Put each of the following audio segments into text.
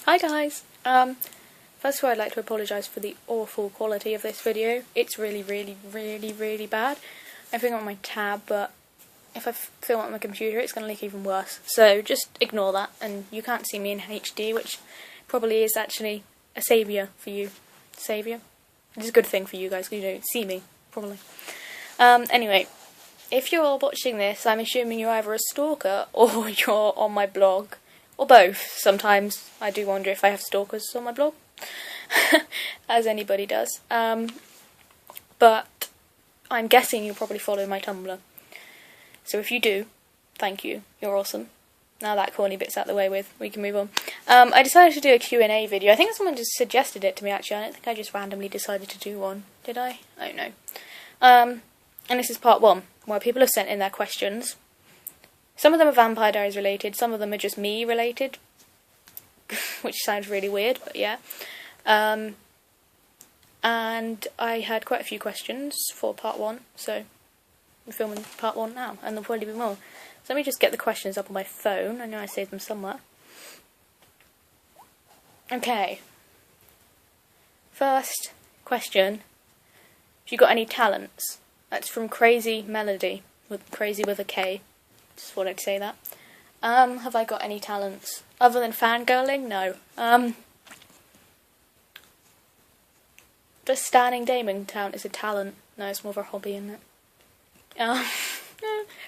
Hi guys! First of all I'd like to apologise for the awful quality of this video. It's really bad. I film on my tab, but if I film on my computer it's going to look even worse. So just ignore that, and you can't see me in HD, which probably is actually a saviour for you. Saviour? It's a good thing for you guys because you don't see me, probably. Anyway, if you're watching this, I'm assuming you're either a stalker or you're on my blog. Or both. Sometimes I do wonder if I have stalkers on my blog, as anybody does. But I'm guessing you probably follow my Tumblr. So if you do, thank you. You're awesome. Now that corny bit's out the way with, we can move on. I decided to do a Q&A video. I think someone just suggested it to me actually. I don't think I just randomly decided to do one. Did I? I don't know. And this is part 1, where people have sent in their questions. Some of them are Vampire Diaries related, some of them are just me related, which sounds really weird, but yeah. And I had quite a few questions for part 1, so I'm filming part 1 now, and there'll probably be more. So let me just get the questions up on my phone. I know I saved them somewhere. Okay. First question. Have you got any talents? That's from Crazy Melody, with crazy with a K. Just wanted to say that. Have I got any talents? Other than fangirling? No. Does standing Damon count as a talent? No, it's more of a hobby, isn't it? Oh,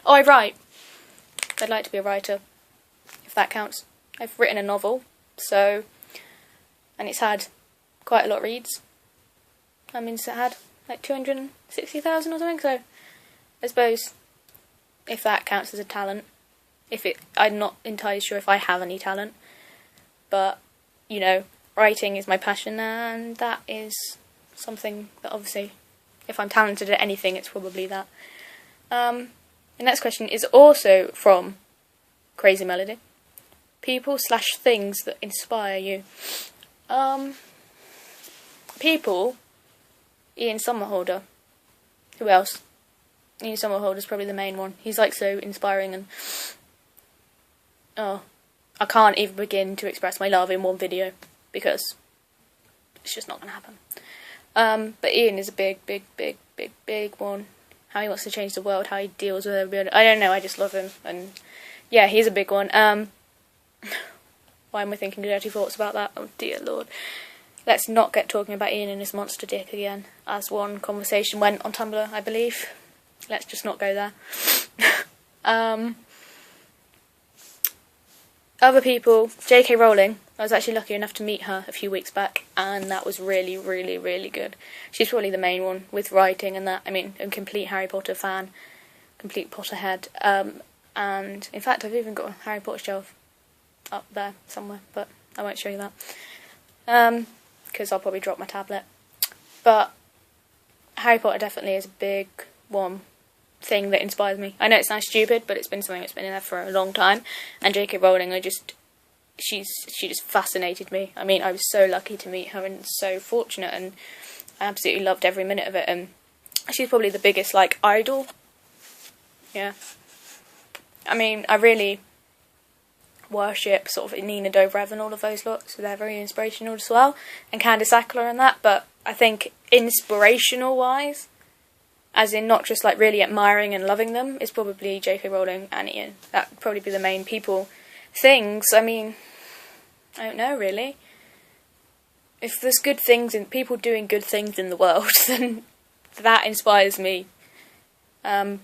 I write. I'd like to be a writer, if that counts. I've written a novel, so... and it's had quite a lot of reads. I mean, it's had like 260,000 or something, so... I suppose... if that counts as a talent. I'm not entirely sure if I have any talent. But, you know, writing is my passion, and that is something that obviously, if I'm talented at anything, it's probably that. The next question is also from Crazy Melody. People/things that inspire you. People, Ian Somerhalder. Who else? Ian Somerhalder's probably the main one. He's like so inspiring, and oh, I can't even begin to express my love in one video because it's just not going to happen. But Ian is a big one. How he wants to change the world, how he deals with everybody. I don't know, I just love him, and yeah, he's a big one. Why am I thinking dirty thoughts about that? Oh dear lord. Let's not get talking about Ian and his monster dick again, as one conversation went on Tumblr, I believe. Let's just not go there. Other people, J.K. Rowling. I was actually lucky enough to meet her a few weeks back, and that was really good. She's probably the main one with writing and that. I mean, I'm a complete Harry Potter fan, complete Potterhead. And in fact, I've even got a Harry Potter shelf up there somewhere, but I won't show you that because I'll probably drop my tablet. But Harry Potter definitely is a big one thing that inspires me. I know it sounds stupid, but it's been something that's been in there for a long time. And J.K. Rowling, she just fascinated me. I mean, I was so lucky to meet her and so fortunate, and I absolutely loved every minute of it. And she's probably the biggest like idol. Yeah. I mean, I really worship sort of Nina Dobrev and all of those lot, so they're very inspirational as well. And Candice Ackler and that, but I think inspirational wise, as in not just like really admiring and loving them, is probably J.K. Rowling and Ian. That would probably be the main people. Things, I mean, I don't know really. If there's good things and people doing good things in the world, then that inspires me. I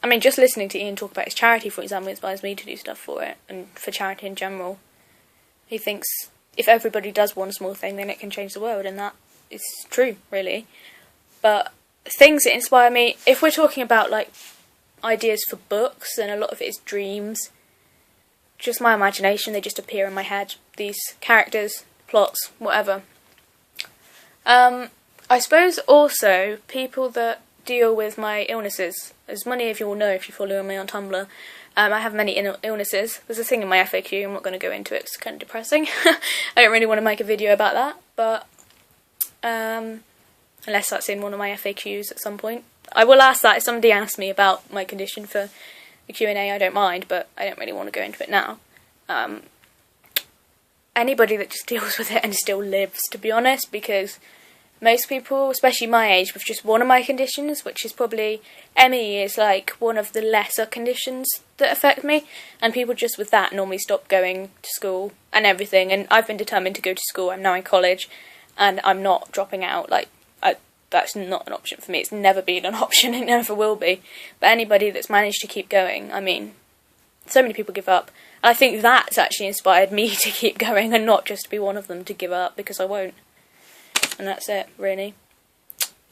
mean, just listening to Ian talk about his charity, for example, inspires me to do stuff for it, and for charity in general. He thinks if everybody does one small thing, then it can change the world, and that is true, really. But things that inspire me, if we're talking about like ideas for books, then a lot of it is dreams. Just my imagination, they just appear in my head. These characters, plots, whatever. I suppose also people that deal with my illnesses. As many of you will know if you follow me on Tumblr, I have many illnesses. There's a thing in my FAQ, I'm not going to go into it, it's kind of depressing. I don't really want to make a video about that, but unless that's in one of my FAQs at some point. I will ask that if somebody asks me about my condition for the Q&A, I don't mind, but I don't really want to go into it now. anybody that just deals with it and still lives, to be honest, because most people, especially my age, with just one of my conditions, which is probably ME, is like one of the lesser conditions that affect me, and people just with that normally stop going to school and everything, and I've been determined to go to school. I'm now in college, and I'm not dropping out. Like, that's not an option for me. It's never been an option, it never will be. But anybody that's managed to keep going, I mean, so many people give up. And I think that's actually inspired me to keep going and not just be one of them to give up, because I won't. And that's it, really.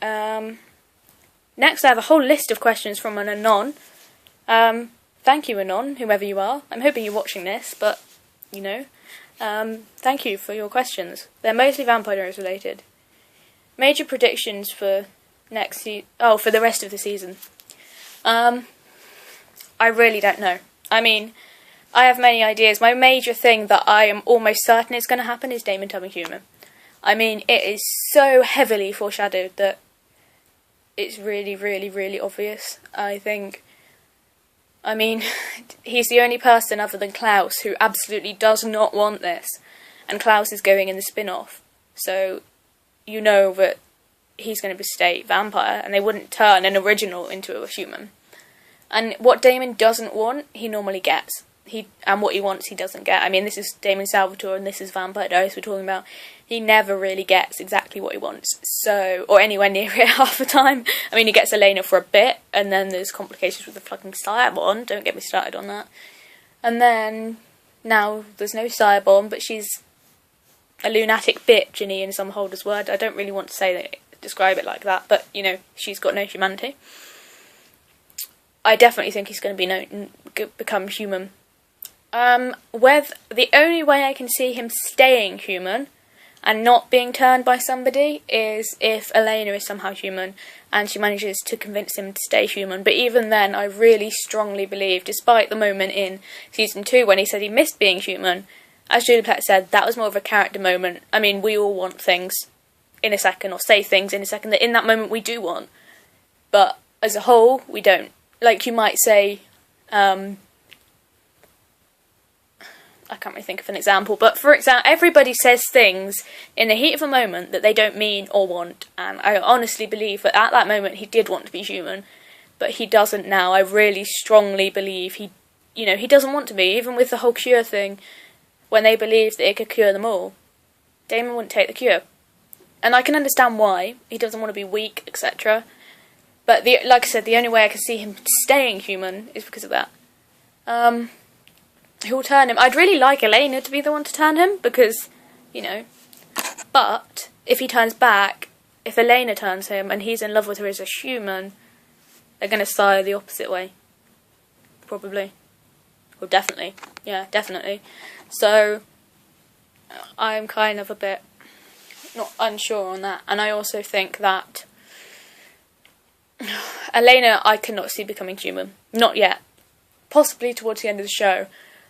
Next, I have a whole list of questions from an Anon. Thank you, Anon, whoever you are. I'm hoping you're watching this, but, you know. Thank you for your questions. They're mostly vampires related. Major predictions for for the rest of the season. I really don't know. I mean, I have many ideas. My major thing that I am almost certain is going to happen is Damon turning human. I mean, it is so heavily foreshadowed that it's really, really, really obvious, I think. I mean, he's the only person other than Klaus who absolutely does not want this. And Klaus is going in the spin-off. So, you know that he's going to stay vampire, and they wouldn't turn an original into a human. And what Damon doesn't want, he normally gets. And what he wants, he doesn't get. I mean, this is Damon Salvatore, and this is Vampire Diaries we're talking about. He never really gets exactly what he wants, or anywhere near it half the time. I mean, he gets Elena for a bit, and then there's complications with the fucking Cyrebomb. Don't get me started on that. And then, now, there's no Cyrebomb, but she's a lunatic bitch, in Ian Somerhalder's word. I don't really want to describe it like that, but, you know, she's got no humanity. I definitely think he's going to become human. The only way I can see him staying human and not being turned by somebody is if Elena is somehow human and she manages to convince him to stay human. But even then, I really strongly believe, despite the moment in season 2 when he said he missed being human, as Julie Plec said, that was more of a character moment. I mean, we all want things in a second, or say things in a second that in that moment we do want. But as a whole, we don't. Like, you might say, I can't really think of an example, but for example, everybody says things in the heat of a moment that they don't mean or want, and I honestly believe that at that moment he did want to be human, but he doesn't now. I really strongly believe he doesn't want to be, even with the whole cure thing, when they believed that it could cure them all. Damon wouldn't take the cure, and I can understand why. He doesn't want to be weak, etc., but like I said, the only way I can see him staying human is because of that. Who will turn him? I'd really like Elena to be the one to turn him, because, you know. But, if he turns back, if Elena turns him, and he's in love with her as a human, they're going to side the opposite way. Probably. Or definitely. Yeah, definitely. So, I'm kind of a bit not unsure on that. And I also think that Elena, I cannot see becoming human. Not yet. Possibly towards the end of the show.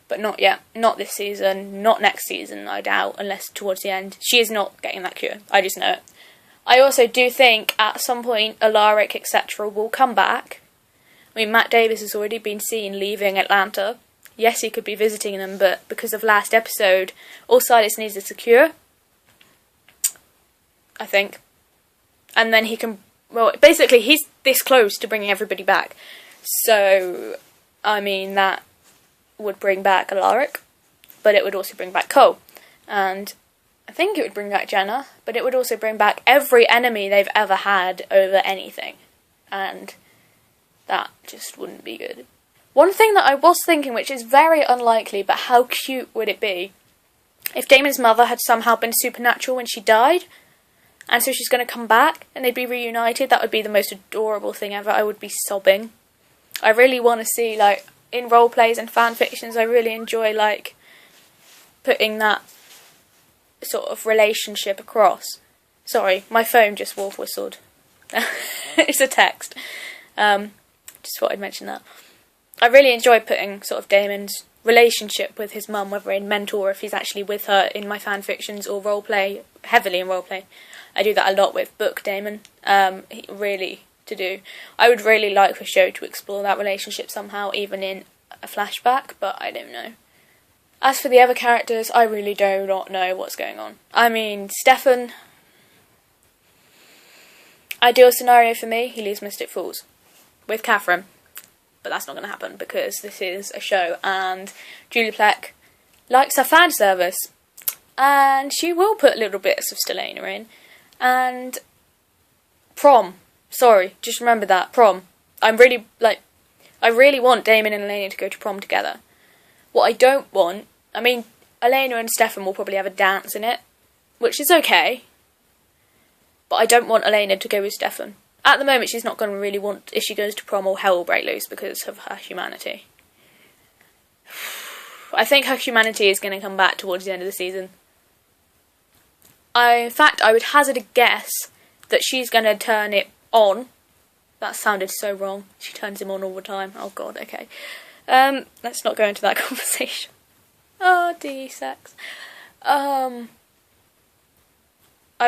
But not yet. Not this season. Not next season, I doubt, unless towards the end. She is not getting that cure. I just know it. I also do think at some point Alaric, etc. will come back. I mean, Matt Davis has already been seen leaving Atlanta. Yes, he could be visiting them, but because of last episode, all Silas needs is a cure. I think. And then he can... Well, basically, he's this close to bringing everybody back. So, I mean, that would bring back Alaric, but it would also bring back Cole, and I think it would bring back Jenna, but it would also bring back every enemy they've ever had over anything, and that just wouldn't be good. One thing that I was thinking, which is very unlikely, but how cute would it be if Damon's mother had somehow been supernatural when she died, and so she's going to come back and they'd be reunited? That would be the most adorable thing ever. I would be sobbing. I really want to see, like, in role plays and fan fictions, I really enjoy, like, putting that sort of relationship across. Sorry, my phone just wolf whistled. It's a text. Just thought I'd mention that. I really enjoy putting sort of Damon's relationship with his mum, whether in Mentor or if he's actually with her in my fan fictions or role play, heavily in role play. I do that a lot with Book Damon. Really to do. I would really like the show to explore that relationship somehow, even in a flashback, but I don't know. As for the other characters, I really do not know what's going on. I mean, Stefan, ideal scenario for me, he leaves Mystic Falls with Catherine. But that's not going to happen because this is a show and Julie Plec likes her fan service. And she will put little bits of Stelena in. And prom. Sorry, just remember that. Prom. I really want Damon and Elena to go to prom together. What I don't want, I mean, Elena and Stefan will probably have a dance in it, which is okay. But I don't want Elena to go with Stefan. At the moment, she's not going to really want, if she goes to prom, all hell will break loose because of her humanity. I think her humanity is going to come back towards the end of the season. In fact, I would hazard a guess that she's going to turn it on. That sounded so wrong. She turns him on all the time. Oh god, okay. Let's not go into that conversation. Oh, D-sex. I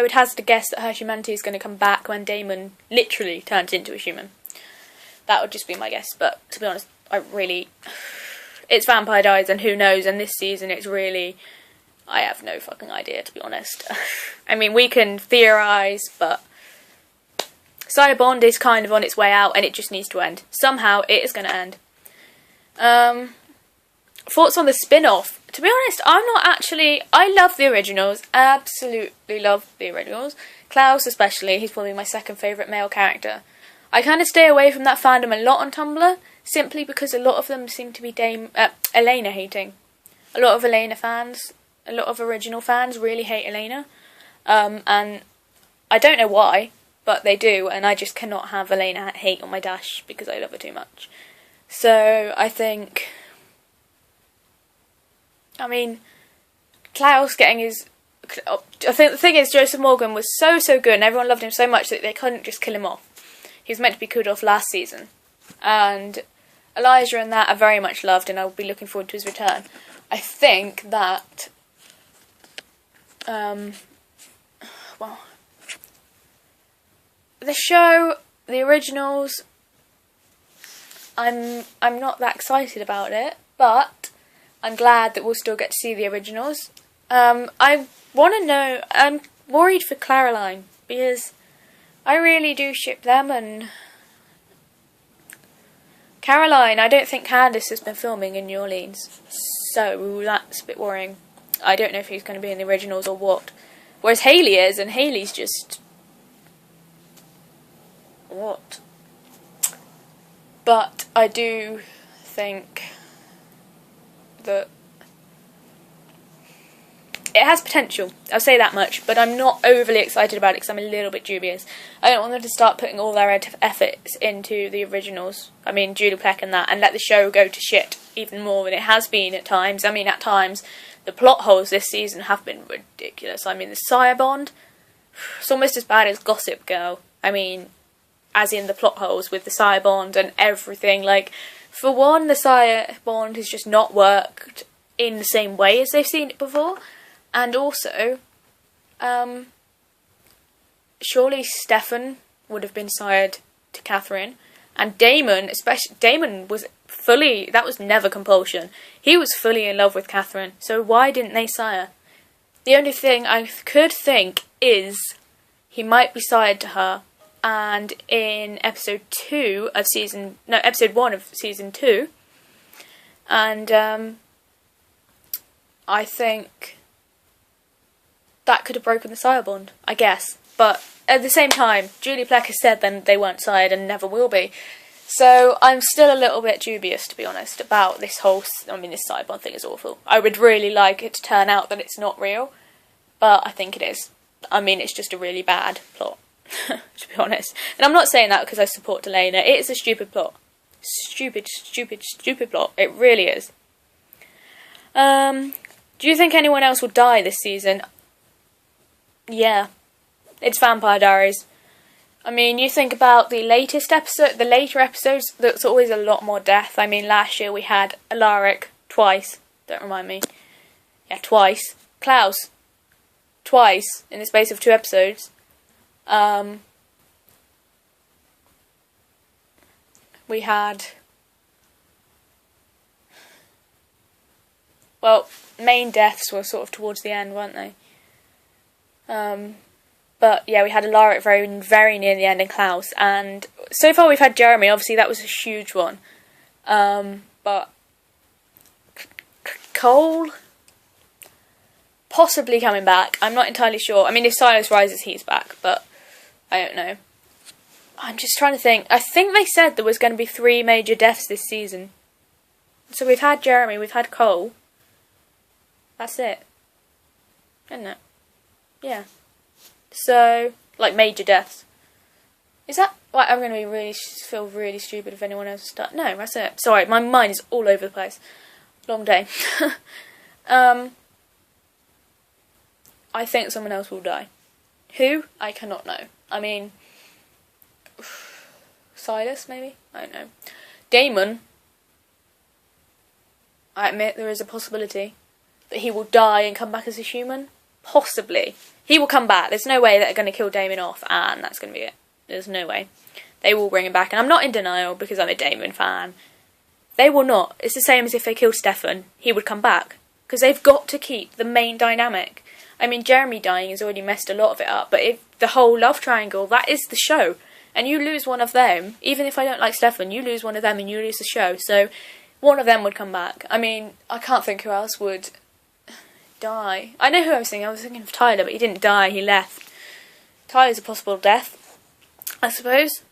would hazard a guess that her humanity is going to come back when Damon literally turns into a human. That would just be my guess, but to be honest, it's Vampire Diaries and who knows, and this season it's really, I have no fucking idea, to be honest. I mean, we can theorise, but Sire Bond is kind of on its way out and it just needs to end. Somehow it is going to end. Thoughts on the spin-off? To be honest, I love the originals. Absolutely love the originals. Klaus especially, he's probably my second favourite male character. I kind of stay away from that fandom a lot on Tumblr, simply because a lot of them seem to be Elena hating. A lot of Elena fans, a lot of original fans really hate Elena. And I don't know why, but they do, and I just cannot have Elena hate on my dash because I love her too much. So, I think Klaus getting his... I think the thing is, Joseph Morgan was so good, and everyone loved him so much that they couldn't just kill him off. He was meant to be killed off last season. And Elijah and that are very much loved, and I'll be looking forward to his return. I think that... the show, the originals, I'm not that excited about it, but I'm glad that we'll still get to see the originals. I want to know, I'm worried for Caroline, because I really do ship them, and Caroline, I don't think Candace has been filming in New Orleans, so that's a bit worrying. I don't know if he's going to be in the originals or what. Whereas Hayley is, and Hayley's just... what? But I do think that it has potential, I'll say that much, but I'm not overly excited about it because I'm a little bit dubious. I don't want them to start putting all their efforts into the originals, Julie Plec and that, and let the show go to shit even more than it has been at times. At times, the plot holes this season have been ridiculous. The Sire Bond, it's almost as bad as Gossip Girl. As in the plot holes with the Sire Bond and everything. For one, the Sire Bond has just not worked in the same way as they've seen it before. And also, surely Stefan would have been sired to Catherine. And Damon, was fully, that was never compulsion. He was fully in love with Catherine. So why didn't they sire? The only thing I could think is he might be sired to her. And in episode 1 of season 2, and I think that could have broken the sire bond, I guess. But at the same time, Julie Plec has said then they weren't sired and never will be. So I'm still a little bit dubious, to be honest, about this whole... this sire bond thing is awful. I would really like it to turn out that it's not real, but I think it is. It's just a really bad plot. To be honest. And I'm not saying that because I support Elena. It is a stupid plot. Stupid plot. It really is. Do you think anyone else will die this season? Yeah. It's Vampire Diaries. You think about the later episodes, there's always a lot more death. Last year we had Alaric twice. Don't remind me. Yeah, twice. Klaus. Twice in the space of 2 episodes. We had well, main deaths were sort of towards the end, weren't they? But yeah, we had Lara at very, very near the end and Klaus. And so far we've had Jeremy. Obviously that was a huge one. But Cole possibly coming back. I'm not entirely sure. I mean, if Silas rises, he's back. But I don't know. I'm just trying to think. I think they said there was going to be 3 major deaths this season. So we've had Jeremy, we've had Cole. That's it. Isn't it? Yeah. So, like, major deaths. Is that... Well, I'm going to feel really stupid if anyone else starts... No, that's it. Sorry, my mind is all over the place. Long day. I think someone else will die. Who? I cannot know. I mean... Silas, maybe? I don't know. Damon. I admit there is a possibility that he will die and come back as a human. Possibly. He will come back. There's no way that they're going to kill Damon off and that's going to be it. There's no way. They will bring him back. And I'm not in denial because I'm a Damon fan. They will not. It's the same as if they killed Stefan. He would come back. Because they've got to keep the main dynamic. I mean, Jeremy dying has already messed a lot of it up. But if the whole love triangle, that is the show. And you lose one of them. Even if I don't like Stefan, you lose one of them and you lose the show. So one of them would come back. I mean, I can't think who else would die. I know who I was thinking. I was thinking of Tyler, but he didn't die. He left. Tyler's a possible death, I suppose.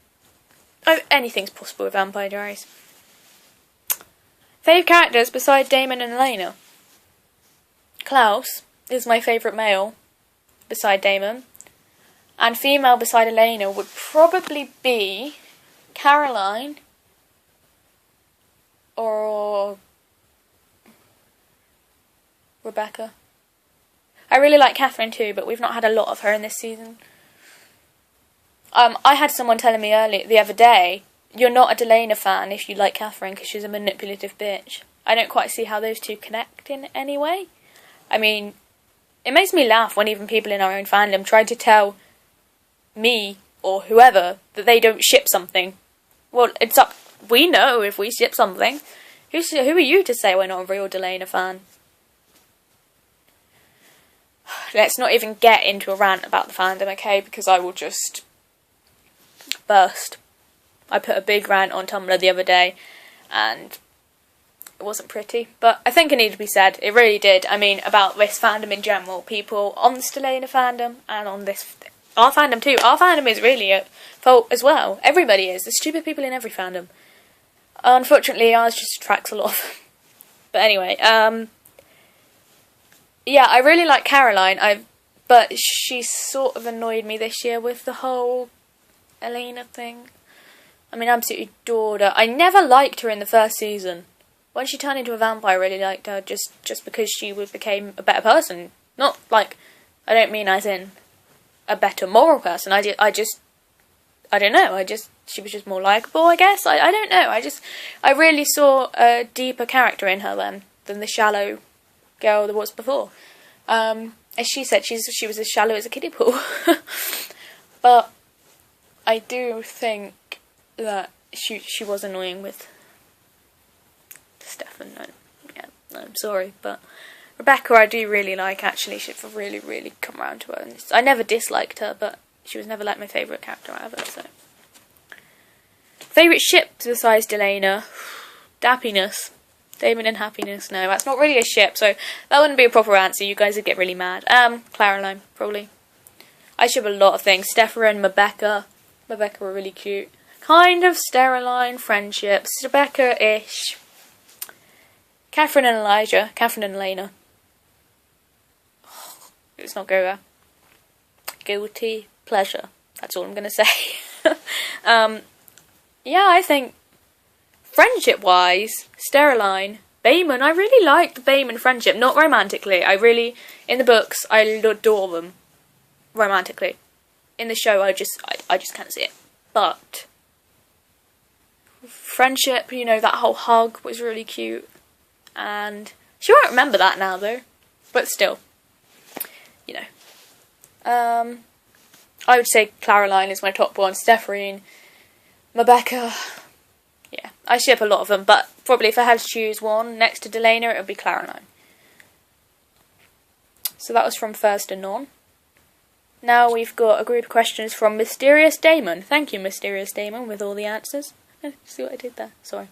Oh, anything's possible with Vampire Diaries. Favourite characters beside Damon and Elena. Klaus is my favourite male beside Damon. And female beside Elena would probably be Caroline or Rebecca. I really like Catherine too, but we've not had a lot of her in this season. I had someone telling me the other day, you're not a Delana fan if you like Catherine because she's a manipulative bitch. I don't quite see how those two connect in any way. I mean, it makes me laugh when even people in our own fandom try to tell me or whoever that they don't ship something. Well, it's up. We know if we ship something. Who are you to say we're not a real Delana fan? Let's not even get into a rant about the fandom, okay? Because I will just burst. I put a big rant on Tumblr the other day, and it wasn't pretty. But I think it needed to be said. It really did. I mean, about this fandom in general. People on the Delana fandom, and on this... Our fandom too. Our fandom is really at fault as well. Everybody is. There's stupid people in every fandom. Unfortunately, ours just attracts a lot of... But anyway, yeah, I really like Caroline, but she sort of annoyed me this year with the whole Elena thing. I mean, I absolutely adored her. I never liked her in the first season. When she turned into a vampire, I really liked her just because she became a better person. Not like, I don't mean as in a better moral person. I don't know. She was just more likeable, I guess. I don't know. I really saw a deeper character in her than the shallow girl there was before. As she said, she was as shallow as a kiddie pool. But I do think that she was annoying with Stefan. I'm sorry, but Rebecca I do really like, actually. She's really, really come around to her. And I never disliked her, but she was never like my favourite character ever, so. Favourite ships besides Delana? Dappiness. Damon and Happiness. No, that's not really a ship, so that wouldn't be a proper answer. You guys would get really mad. Caroline, probably. I ship a lot of things. Stefan and Rebecca. Rebecca were really cute. Kind of sterile friendships. Rebecca-ish. Catherine and Elijah. Catherine and Elena. Let's not go there. Guilty pleasure. That's all I'm going to say. Yeah, I think friendship-wise, Sterile, Bayman, I really liked the Bayman friendship. Not romantically. In the books, I adore them. Romantically. In the show, I just can't see it. But friendship, that whole hug was really cute. And she won't remember that now, though. But still. I would say Caroline is my top one. Stephanie, Rebecca. Yeah, I ship a lot of them, but probably if I had to choose one next to Delana, it would be Caroline. So that was from First and None. Now we've got a group of questions from Mysterious Damon. Thank you, Mysterious Damon, with all the answers. See what I did there? Sorry.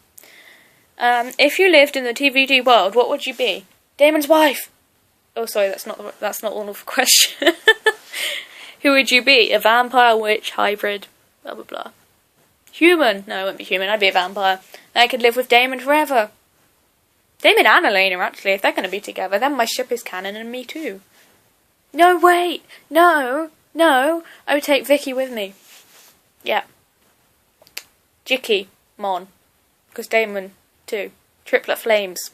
If you lived in the TVD world, what would you be? Damon's wife! Oh, sorry, that's not all of the question. Who would you be? A vampire, witch, hybrid, blah blah blah. Human! No, I wouldn't be human, I'd be a vampire. I could live with Damon forever. Damon and Elena, actually, if they're going to be together, then my ship is canon and me too. No, wait! No! I would take Vicky with me. Yeah. Jicky, Mon. Because Damon, too. Triplet Flames.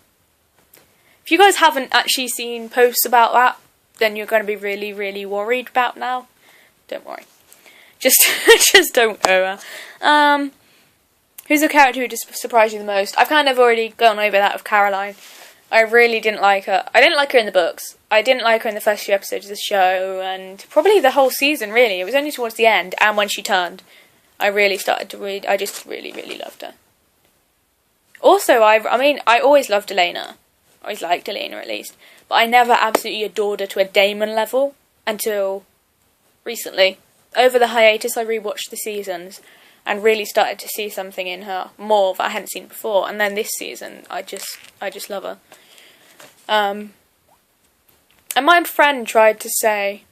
If you guys haven't actually seen posts about that, then you're going to be really, really worried about now. Don't worry. Just don't go there. Who's the character who just surprised you the most? I've kind of already gone over that with Caroline. I really didn't like her. I didn't like her in the books. I didn't like her in the first few episodes of the show, and probably the whole season, really. It was only towards the end, and when she turned, I really started to read. I just really, really loved her. Also, I always loved Elena. I always liked Elena, at least. But I never absolutely adored her to a Damon level until recently. Over the hiatus, I rewatched the seasons and really started to see something in her more that I hadn't seen before. And then this season, I just love her. And my friend tried to say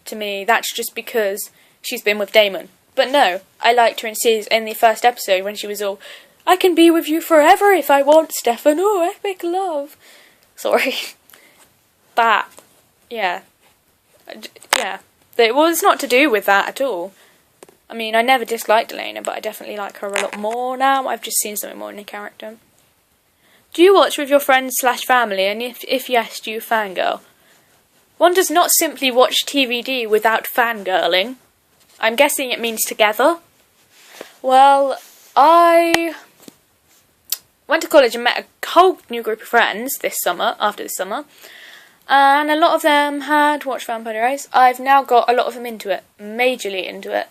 to me, that's just because she's been with Damon. But no, I liked her in the first episode when she was all, I can be with you forever if I want, Stefan. Oh, epic love. Sorry. But, yeah. Yeah. It was not to do with that at all. I mean, I never disliked Elena, but I definitely like her a lot more now. I've just seen something more in the character. Do you watch with your friends/family, and if yes, do you fangirl? One does not simply watch TVD without fangirling. I'm guessing it means together. Well, I went to college and met a whole new group of friends after this summer. And a lot of them had watched Vampire Diaries. I've now got a lot of them into it. Majorly into it.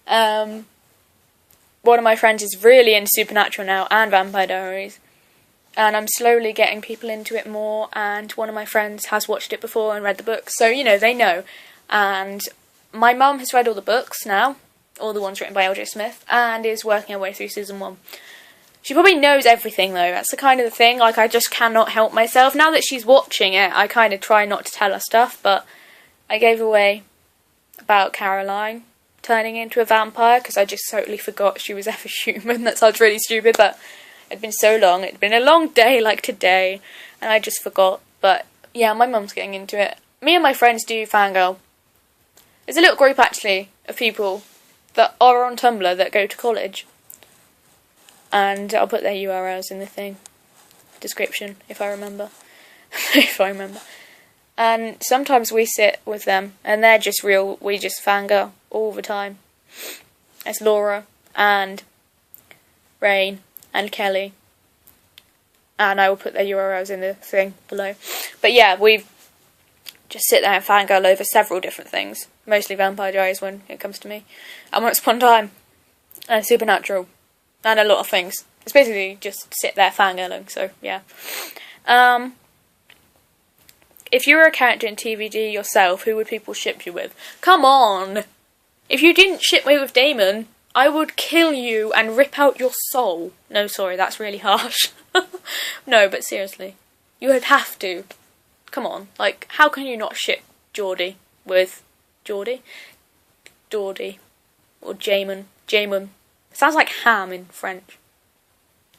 One of my friends is really into Supernatural now and Vampire Diaries. And I'm slowly getting people into it more. And one of my friends has watched it before and read the books. So, they know. And my mum has read all the books now. All the ones written by L.J. Smith. And is working her way through season 1. She probably knows everything, though. That's the kind of thing. Like, I just cannot help myself. Now that she's watching it, I kind of try not to tell her stuff. But I gave away about Caroline turning into a vampire because I just totally forgot she was ever human. That sounds really stupid, but it'd been so long. It'd been a long day like today, and I just forgot. But yeah, my mum's getting into it. Me and my friends do fangirl. There's a little group, actually, of people that are on Tumblr that go to college. And I'll put their URLs in the description, if I remember. And sometimes we sit with them, and they're just real, we just fangirl all the time. It's Laura, and Rain, and Kelly. And I will put their URLs in the thing below. But yeah, we just sit there and fangirl over several different things. Mostly Vampire Diaries when it comes to me. And Once Upon a Time, and Supernatural. And a lot of things. It's basically just sit there fangirling, so yeah. If you were a character in TVD yourself, who would people ship you with? Come on! If you didn't ship me with Damon, I would kill you and rip out your soul. No, sorry, that's really harsh. No, but seriously. You would have to. Come on, like, how can you not ship Geordie with Geordie? Geordie. Or Jamon. Jamon. Sounds like ham in French.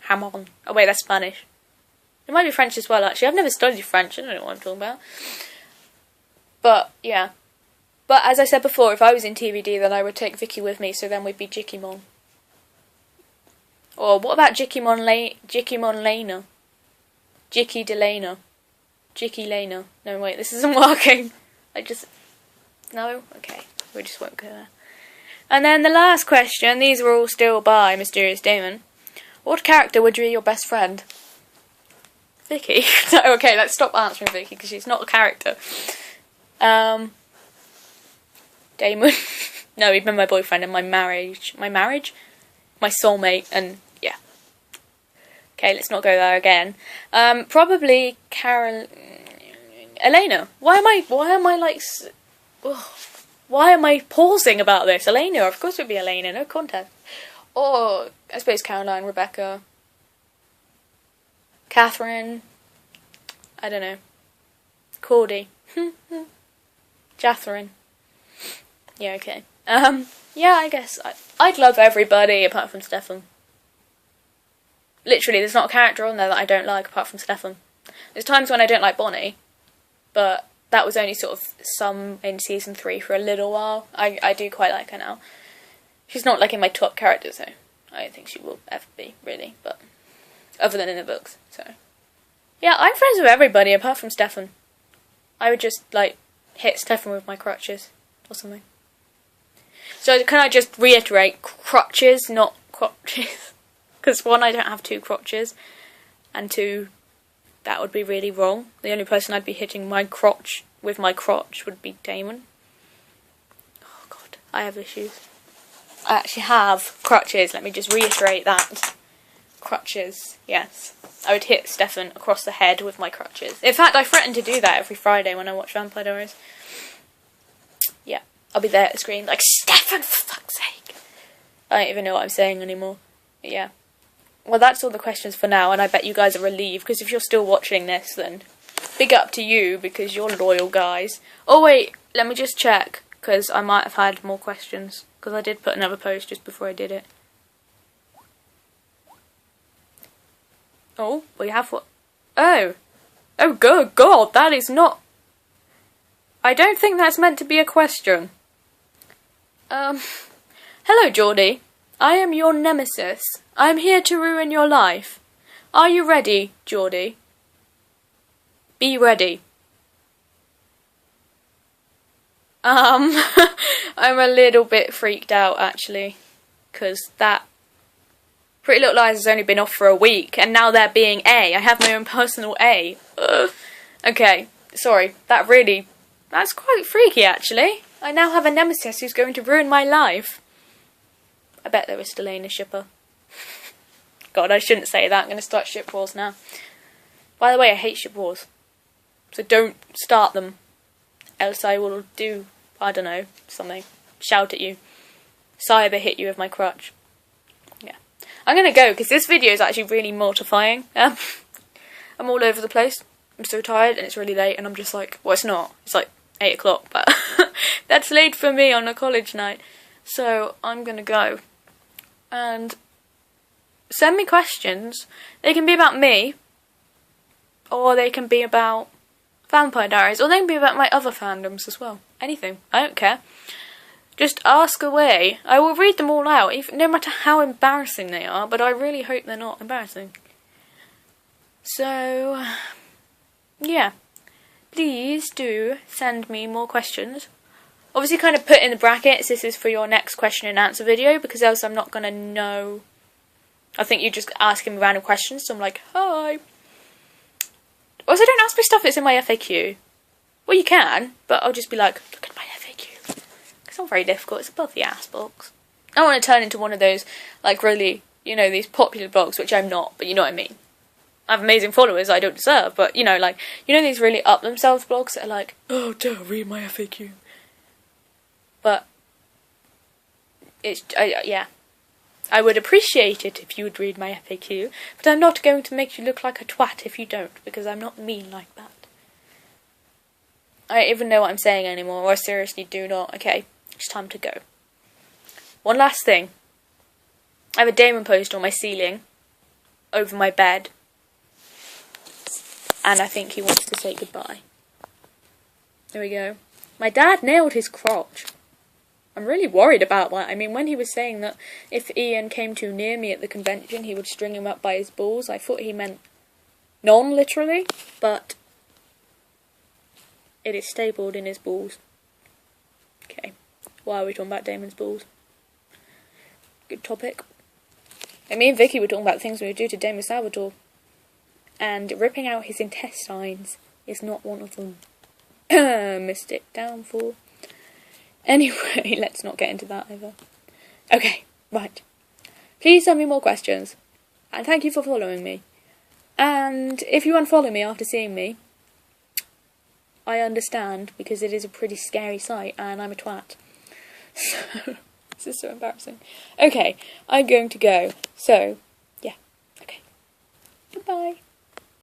Hamon. Oh wait, that's Spanish. It might be French as well, actually. I've never studied French. I don't know what I'm talking about. But, yeah. But, as I said before, if I was in TVD, then I would take Vicky with me, so then we'd be Jickymon. Or, what about Jickymon Lena? Jicky Delena. Jicky Lena. No, wait, this isn't working. No? Okay. We just won't go there. And then the last question, these were all still by Mysterious Damon. What character would be your best friend? Vicky? No, okay, let's stop answering Vicky, because she's not a character. Damon. No, he'd been my boyfriend in my marriage? My soulmate, and yeah. Okay, let's not go there again. Probably Elena, why am I like... why am I pausing about this? Elena, of course it would be Elena, no contest. Or, I suppose Caroline, Rebecca, Catherine, I don't know, Cordy, Catherine. Yeah, okay. Yeah, I guess I'd love everybody apart from Stefan. Literally, there's not a character on there that I don't like apart from Stefan. There's times when I don't like Bonnie, but that was only sort of some in season 3 for a little while. I do quite like her now. She's not like in my top characters, though. I don't think she will ever be, really, but other than in the books, so. Yeah, I'm friends with everybody apart from Stefan. I would just, like, hit Stefan with my crutches or something. So can I just reiterate, crutches, not crotches? Because 1, I don't have 2 crotches, and 2, that would be really wrong. The only person I'd be hitting my crotch with my crotch would be Damon. Oh god, I have issues. I actually have crutches, let me just reiterate that. Crutches, yes. I would hit Stefan across the head with my crutches. In fact, I threaten to do that every Friday when I watch Vampire Diaries. Yeah, I'll be there at the screen like, Stefan, for fuck's sake! I don't even know what I'm saying anymore. But yeah. Well, that's all the questions for now, and I bet you guys are relieved, because if you're still watching this, then big up to you, because you're loyal guys. Oh wait, let me just check, because I might have had more questions, because I did put another post just before I did it. Oh, we have what? Oh. Oh, good God, that is not... I don't think that's meant to be a question. Hello, Geordie. I am your nemesis. I am here to ruin your life. Are you ready, Geordie? Be ready. I'm a little bit freaked out, actually, because that Pretty Little Lies has only been off for a week, and now they're being A. I have my own personal A. Ugh. Okay, sorry, that's quite freaky, actually. I now have a nemesis who's going to ruin my life. I bet there was still a shipper. God, I shouldn't say that. I'm going to start ship wars now. By the way, I hate ship wars. So don't start them. Else I will do, I don't know, something. Shout at you. Cyber hit you with my crutch. Yeah. I'm going to go, because this video is actually really mortifying. I'm all over the place. I'm so tired, and it's really late, and I'm just like, well, it's not. It's like 8 o'clock, but that's late for me on a college night. So I'm going to go. And send me questions. They can be about me, or they can be about Vampire Diaries, or they can be about my other fandoms as well. Anything. I don't care. Just ask away. I will read them all out, even, no matter how embarrassing they are, but I really hope they're not embarrassing. So, yeah. Please do send me more questions. Obviously kind of put in the brackets, this is for your next question and answer video, because else I'm not going to know. I think you're just asking me random questions, so I'm like, hi. Also, don't ask me stuff that's in my FAQ. Well, you can, but I'll just be like, look at my FAQ. It's not very difficult, it's above the ass box. I don't want to turn into one of those, like, really, you know, these popular blogs, which I'm not, but you know what I mean. I have amazing followers I don't deserve, but, you know, like, you know these really up themselves blogs that are like, oh, duh, read my FAQ. But, it's, yeah. I would appreciate it if you would read my FAQ, but I'm not going to make you look like a twat if you don't, because I'm not mean like that. I don't even know what I'm saying anymore, or I seriously do not. Okay, it's time to go. One last thing. I have a Damon poster on my ceiling, over my bed, and I think he wants to say goodbye. There we go. My dad nailed his crotch. I'm really worried about that. I mean, when he was saying that if Ian came too near me at the convention, he would string him up by his balls, I thought he meant non-literally, but it is stapled in his balls. Okay, why are we talking about Damon's balls? Good topic. And me and Vicky were talking about things we would do to Damon Salvatore, and ripping out his intestines is not one of them. Mystic downfall. Anyway, let's not get into that either. Okay, right. Please send me more questions. And thank you for following me. And if you unfollow me after seeing me, I understand, because it is a pretty scary sight, and I'm a twat. So, this is so embarrassing. Okay, I'm going to go. So, yeah. Okay. Goodbye.